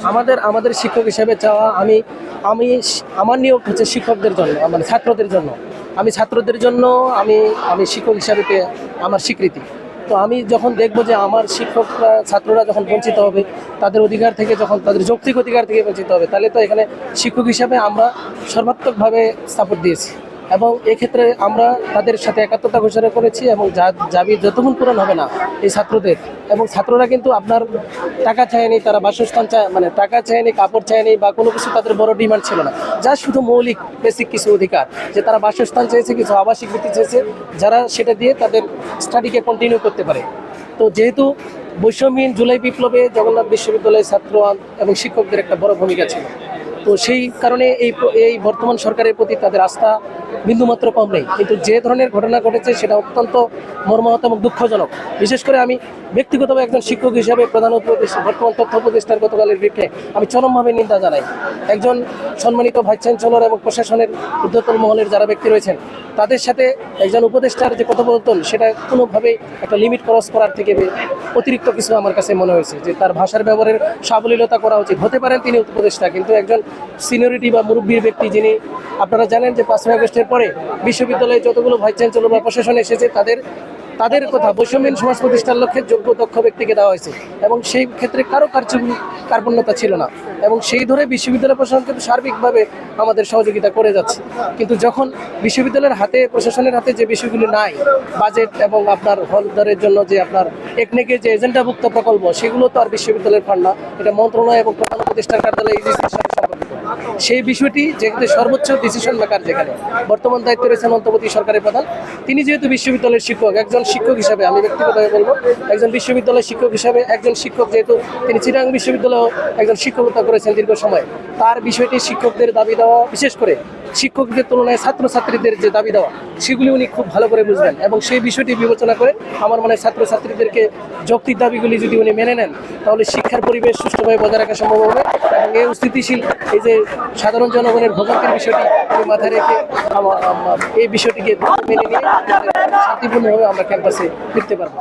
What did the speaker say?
আমাদের আমাদের শিক্ষক হিসেবে চাওয়া, আমি আমি আমার নিয়োগ হচ্ছে শিক্ষকদের জন্য, মানে ছাত্রদের জন্য। আমি ছাত্রদের জন্য আমি আমি শিক্ষক হিসাবে আমার স্বীকৃতি। তো আমি যখন দেখবো যে আমার শিক্ষকরা ছাত্ররা যখন বঞ্চিত হবে, তাদের অধিকার থেকে যখন তাদের যৌক্তিক অধিকার থেকে বঞ্চিত হবে, তাহলে তো এখানে শিক্ষক হিসাবে আমরা সর্বাত্মকভাবে সাপোর্ট দিয়েছি এবং এক্ষেত্রে আমরা তাদের সাথে একাত্মতা ঘোষণা করেছি এবং দাবি যতক্ষণ পূরণ হবে না এই ছাত্রদের, এবং ছাত্ররা কিন্তু আপনার টাকা চায়নি, তারা বাসস্থান চায়, মানে টাকা চায়নি, কাপড় চায়নি বা কোনো কিছু তাদের বড় ডিমান্ড ছিল না, যা শুধু মৌলিক বেসিক কিছু অধিকার, যে তারা বাসস্থান চেয়েছে, কিছু আবাসিক বৃত্তি চেয়েছে, যারা সেটা দিয়ে তাদের স্টাডিকে কন্টিনিউ করতে পারে। তো যেহেতু বৈষম্যহীন জুলাই বিপ্লবে জগন্নাথ বিশ্ববিদ্যালয়ের ছাত্র এবং শিক্ষকদের একটা বড় ভূমিকা ছিল, তো সেই কারণে এই বর্তমান সরকারের প্রতি তাদের আস্থা বিন্দুমাত্র কম নেই। কিন্তু যে ধরনের ঘটনা ঘটেছে সেটা অত্যন্ত মর্মাহত এবং দুঃখজনক। বিশেষ করে আমি ব্যক্তিগতভাবে একজন শিক্ষক হিসাবে প্রধান উপদেষ্টা, বর্তমান তথ্য উপদেষ্টার গতকালের বিরুদ্ধে আমি চরমভাবে নিন্দা জানাই। একজন সম্মানিত ভাইস চ্যান্সেলর এবং প্রশাসনের ঊর্ধ্বতন মহলের যারা ব্যক্তি রয়েছেন, তাদের সাথে একজন উপদেষ্টার যে কথোপকথন, সেটা কোনোভাবেই একটা লিমিট ক্রস করার থেকে অতিরিক্ত কিছু আমার কাছে মনে হয়েছে, যে তার ভাষার ব্যবহারের সাবলীলতা করা উচিত। হতে পারেন তিনি উপদেষ্টা, কিন্তু একজন সিনিয়রিটি বা মুরব্বীর ব্যক্তি, যিনি আপনারা জানেন যে 5ই আগস্টের পরে বিশ্ববিদ্যালয়ে যতগুলো ভাইস চ্যান্সেলর বা প্রশাসন এসেছে, তাদের কথা বৈষম্যহীন সমাজ প্রতিষ্ঠার লক্ষ্যে যোগ্য দক্ষ ব্যক্তিকে দেওয়া হয়েছে এবং সেই ক্ষেত্রে কারো কার্পণ্যতা ছিল না, এবং সেই ধরে বিশ্ববিদ্যালয় প্রশাসন কিন্তু সার্বিকভাবে আমাদের সহযোগিতা করে যাচ্ছে। কিন্তু যখন বিশ্ববিদ্যালয়ের হাতে, প্রশাসনের হাতে যে বিষয়গুলি নাই, বাজেট এবং আপনার হলদারের জন্য যে আপনার একনেকের যে এজেন্ডাভুক্ত প্রকল্প, সেগুলো তো আর বিশ্ববিদ্যালয়ের ফান্ড না, এটা মন্ত্রণালয় এবং প্রধান উপদেষ্টার কার্যালয় ইউজিসির সাথে সম্পর্কিত। সেই বিষয়টি যেখানে সর্বোচ্চ ডিসিশন মেকার, যেখানে বর্তমান দায়িত্ব রয়েছেন অন্তর্বর্তী সরকারের প্রধান, তিনি যেহেতু বিশ্ববিদ্যালয়ের শিক্ষক, একজন শিক্ষক হিসাবে আমি ব্যক্তিগতভাবে বলবো, একজন বিশ্ববিদ্যালয়ের শিক্ষক হিসাবে, একজন শিক্ষক যেহেতু তিনি চিটাগাং বিশ্ববিদ্যালয়ে একজন শিক্ষকতা করেছেন দীর্ঘ সময়, তার বিষয়টি শিক্ষকদের দাবি দেওয়া, বিশেষ করে শিক্ষকদের তুলনায় ছাত্রছাত্রীদের যে দাবি দেওয়া, সেগুলি উনি খুব ভালো করে বুঝবেন এবং সেই বিষয়টি বিবেচনা করে আমার মনে হয় ছাত্রছাত্রীদেরকে যৌক্তিক দাবিগুলি যদি উনি মেনে নেন, তাহলে শিক্ষার পরিবেশ সুষ্ঠুভাবে বজায় রাখা সম্ভব হবে এবং এই স্থিতিশীল, এই যে সাধারণ জনগণের ভোগান্তির বিষয়টি আমি মাথায় রেখে এই বিষয়টিকে মেনে নিয়ে শান্তিপূর্ণভাবে আমরা ক্যাম্পাসে ফিরতে পারবো।